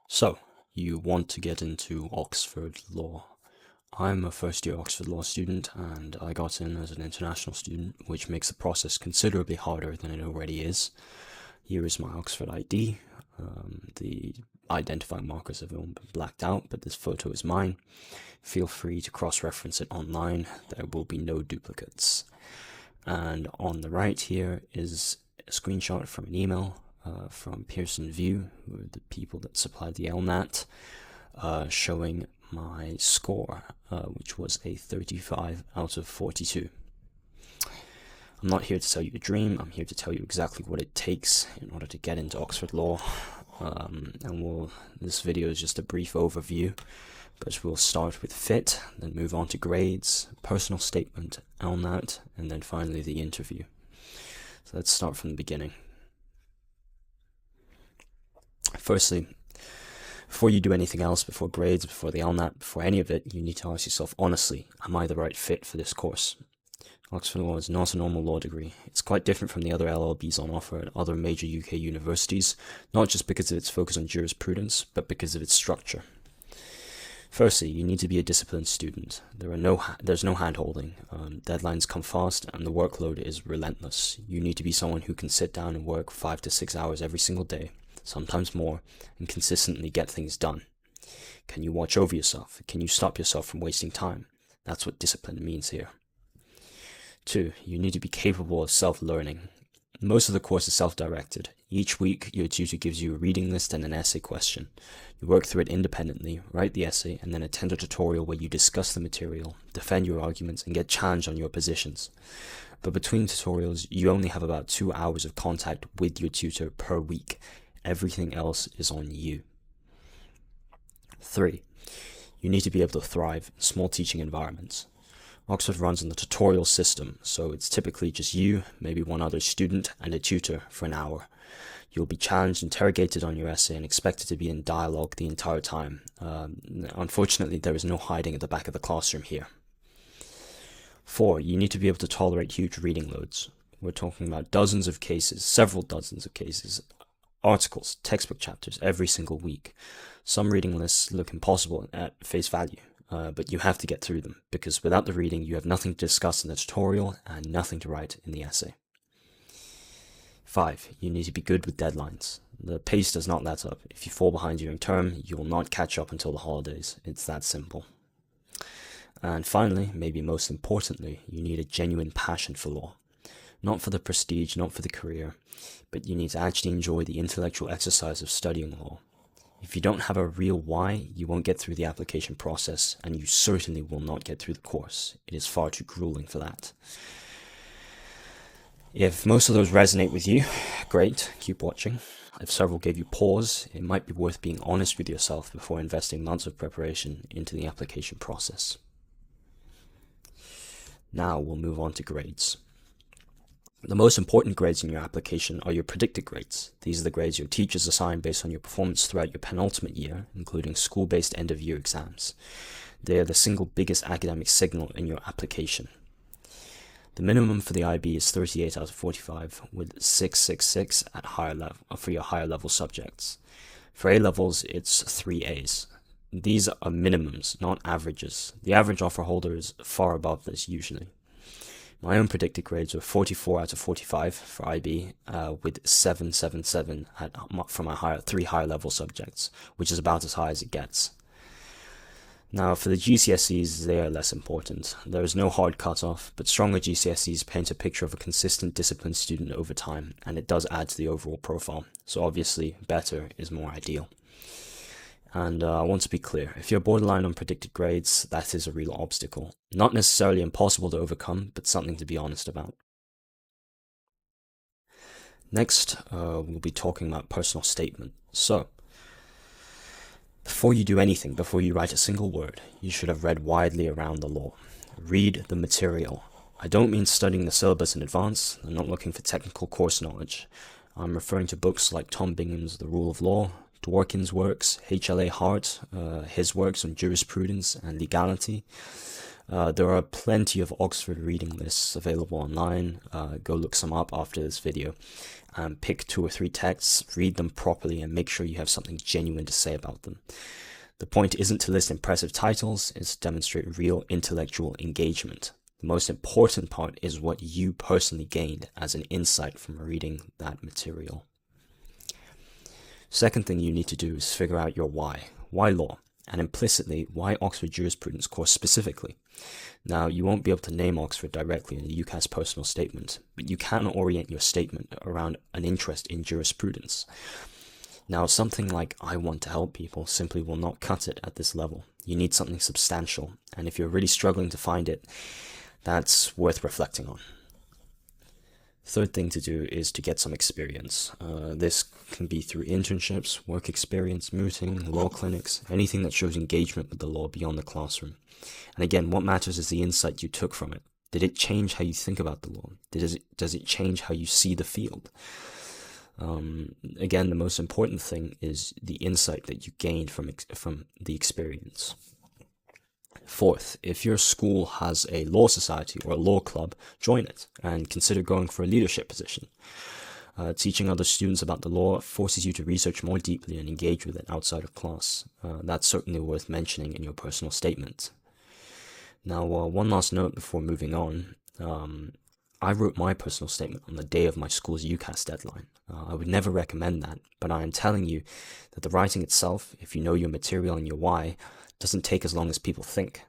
So, you want to get into Oxford Law. I'm a first year Oxford Law student and I got in as an international student, which makes the process considerably harder than it already is. Here is my Oxford ID. The identifying markers have all been blacked out, but this photo is mine. Feel free to cross-reference it online. There will be no duplicates. And on the right here is a screenshot from an email from Pearson VUE, who are the people that supplied the LNAT, showing my score, which was a 35 out of 42. I'm not here to tell you a dream, I'm here to tell you exactly what it takes in order to get into Oxford Law. This video is just a brief overview, but we'll start with fit, then move on to grades, personal statement, LNAT, and then finally the interview. So let's start from the beginning. Firstly, before you do anything else, before grades, before the LNAT, before any of it, you need to ask yourself honestly, am I the right fit for this course? Oxford Law is not a normal law degree. It's quite different from the other LLBs on offer at other major UK universities, not just because of its focus on jurisprudence, but because of its structure. Firstly, you need to be a disciplined student. There's no hand-holding. Deadlines come fast and the workload is relentless. You need to be someone who can sit down and work 5 to 6 hours every single day, sometimes more, and consistently get things done. Can you watch over yourself? Can you stop yourself from wasting time? That's what discipline means here. 2. You need to be capable of self-learning. Most of the course is self-directed. Each week, your tutor gives you a reading list and an essay question. You work through it independently, write the essay, and then attend a tutorial where you discuss the material, defend your arguments, and get challenged on your positions. But between tutorials, you only have about 2 hours of contact with your tutor per week. Everything else is on you. 3. You need to be able to thrive in small teaching environments. Oxford runs on the tutorial system, so it's typically just you, maybe one other student, and a tutor for an hour. You'll be challenged, interrogated on your essay, and expected to be in dialogue the entire time. Unfortunately, there is no hiding at the back of the classroom here. 4. You need to be able to tolerate huge reading loads. We're talking about dozens of cases, several dozens of cases, articles, textbook chapters every single week. Some reading lists look impossible at face value. But you have to get through them, because without the reading you have nothing to discuss in the tutorial and nothing to write in the essay. 5. You need to be good with deadlines. The pace does not let up. If you fall behind during term, you will not catch up until the holidays. It's that simple. And finally, maybe most importantly, you need a genuine passion for law. Not for the prestige, not for the career, but you need to actually enjoy the intellectual exercise of studying law. If you don't have a real why, you won't get through the application process, and you certainly will not get through the course. It is far too grueling for that. If most of those resonate with you, great, keep watching. If several gave you pause, it might be worth being honest with yourself before investing months of preparation into the application process. Now we'll move on to grades. The most important grades in your application are your predicted grades. These are the grades your teachers assign based on your performance throughout your penultimate year, including school-based end-of-year exams. They are the single biggest academic signal in your application. The minimum for the IB is 38 out of 45, with 666 at higher level for your higher level subjects. For A-levels, it's 3 A's. These are minimums, not averages. The average offer holder is far above this usually. My own predicted grades were 44 out of 45 for IB, with 777 for my 3 higher level subjects, which is about as high as it gets. Now, for the GCSEs, they are less important. There is no hard cutoff, but stronger GCSEs paint a picture of a consistent, disciplined student over time, and it does add to the overall profile. So obviously, better is more ideal. And I want to be clear, if you're borderline on predicted grades, that is a real obstacle. Not necessarily impossible to overcome, but something to be honest about. Next, we'll be talking about personal statement. So, before you do anything, before you write a single word, you should have read widely around the law. Read the material. I don't mean studying the syllabus in advance. I'm not looking for technical course knowledge. I'm referring to books like Tom Bingham's The Rule of Law, Dworkin's works, H.L.A. Hart, his works on jurisprudence and legality, There are plenty of Oxford reading lists available online. Go look some up after this video. Pick 2 or 3 texts, read them properly, and make sure you have something genuine to say about them. The point isn't to list impressive titles, it's to demonstrate real intellectual engagement. The most important part is what you personally gained as an insight from reading that material. Second thing you need to do is figure out your why. Why law? And implicitly, why Oxford Jurisprudence course specifically? Now, you won't be able to name Oxford directly in the UCAS personal statement, but you can orient your statement around an interest in jurisprudence. Now, something like "I want to help people" simply will not cut it at this level. You need something substantial, and if you're really struggling to find it, that's worth reflecting on. Third thing to do is to get some experience. This can be through internships, work experience, mooting, law clinics, anything that shows engagement with the law beyond the classroom. And again, what matters is the insight you took from it. Did it change how you think about the law? Does it change how you see the field? Again, the most important thing is the insight that you gained from the experience. Fourth, if your school has a law society or a law club, join it and consider going for a leadership position. Teaching other students about the law forces you to research more deeply and engage with it outside of class. That's certainly worth mentioning in your personal statement. Now, one last note before moving on. I wrote my personal statement on the day of my school's UCAS deadline. I would never recommend that, but I am telling you that the writing itself, if you know your material and your why, doesn't take as long as people think.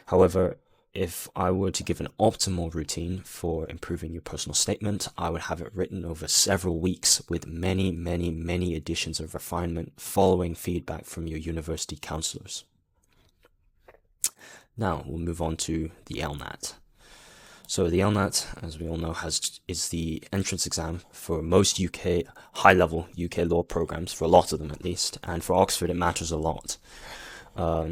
However, if I were to give an optimal routine for improving your personal statement, I would have it written over several weeks with many, many, many additions of refinement following feedback from your university counselors. Now, we'll move on to the LNAT. So the LNAT, as we all know, is the entrance exam for most high-level UK law programs, for a lot of them at least, and for Oxford it matters a lot.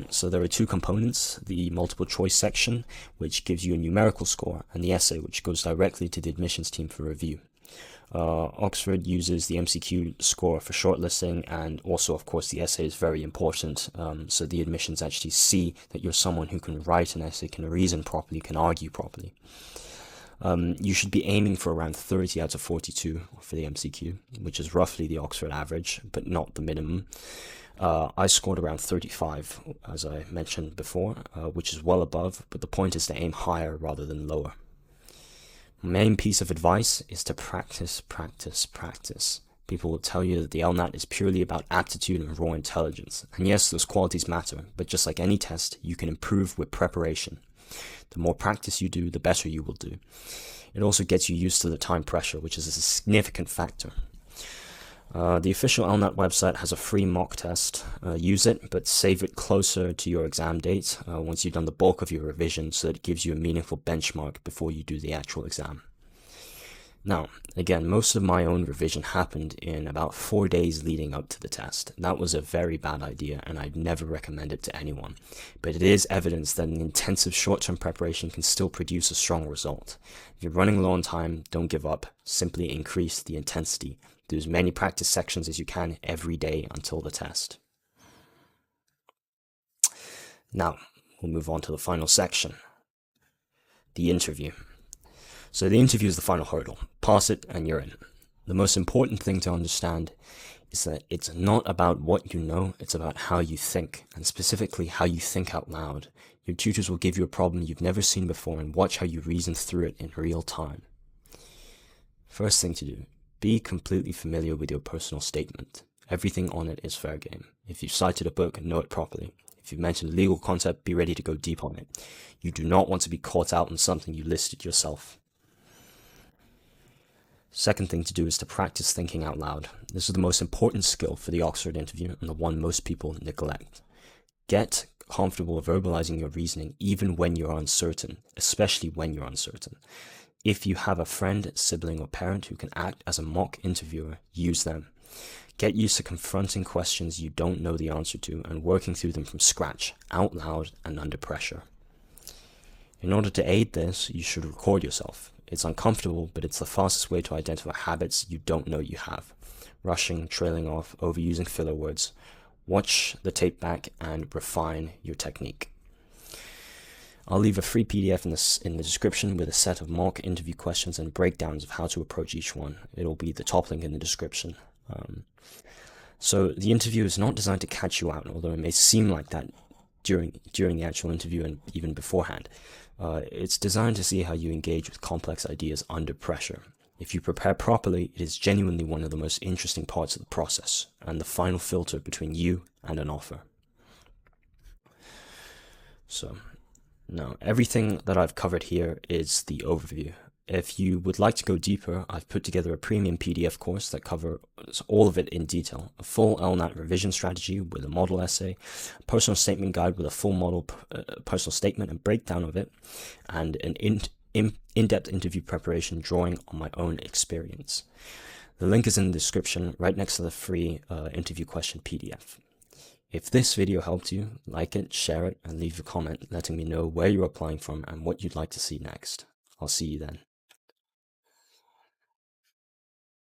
So there are 2 components: the multiple choice section, which gives you a numerical score, and the essay, which goes directly to the admissions team for review. Oxford uses the MCQ score for shortlisting, and also, of course, the essay is very important, so the admissions actually see that you're someone who can write an essay, can reason properly, can argue properly. You should be aiming for around 30 out of 42 for the MCQ, which is roughly the Oxford average, but not the minimum. I scored around 35, as I mentioned before, which is well above, but the point is to aim higher rather than lower. Main piece of advice is to practice, practice, practice. People will tell you that the LNAT is purely about aptitude and raw intelligence. And yes, those qualities matter, but just like any test, you can improve with preparation. The more practice you do, the better you will do. It also gets you used to the time pressure, which is a significant factor. The official LNAT website has a free mock test. Use it, but save it closer to your exam date once you've done the bulk of your revision, so that it gives you a meaningful benchmark before you do the actual exam. Now, again, most of my own revision happened in about 4 days leading up to the test. That was a very bad idea, and I'd never recommend it to anyone. But it is evidence that an intensive short-term preparation can still produce a strong result. If you're running low on time, don't give up. Simply increase the intensity. Do as many practice sections as you can every day until the test. Now, we'll move on to the final section, the interview. So the interview is the final hurdle. Pass it and you're in. The most important thing to understand is that it's not about what you know, it's about how you think, and specifically how you think out loud. Your tutors will give you a problem you've never seen before and watch how you reason through it in real time. First thing to do, be completely familiar with your personal statement. Everything on it is fair game. If you've cited a book, know it properly. If you've mentioned a legal concept, be ready to go deep on it. You do not want to be caught out on something you listed yourself. Second thing to do is to practice thinking out loud. This is the most important skill for the Oxford interview and the one most people neglect. Get comfortable verbalizing your reasoning even when you're uncertain, especially when you're uncertain. If you have a friend, sibling, or parent who can act as a mock interviewer, use them. Get used to confronting questions you don't know the answer to and working through them from scratch, out loud, and under pressure. In order to aid this, you should record yourself. It's uncomfortable, but it's the fastest way to identify habits you don't know you have. Rushing, trailing off, overusing filler words. Watch the tape back and refine your technique. I'll leave a free PDF in the description with a set of mock interview questions and breakdowns of how to approach each one. It'll be the top link in the description. So the interview is not designed to catch you out, although it may seem like that during the actual interview and even beforehand. It's designed to see how you engage with complex ideas under pressure. If you prepare properly, it is genuinely one of the most interesting parts of the process and the final filter between you and an offer. So now, everything that I've covered here is the overview. If you would like to go deeper, I've put together a premium PDF course that covers all of it in detail. A full LNAT revision strategy with a model essay, a personal statement guide with a full model personal statement and breakdown of it, and an in-depth interview preparation drawing on my own experience. The link is in the description right next to the free interview question PDF. If this video helped you, like it, share it, and leave a comment letting me know where you're applying from and what you'd like to see next. I'll see you then.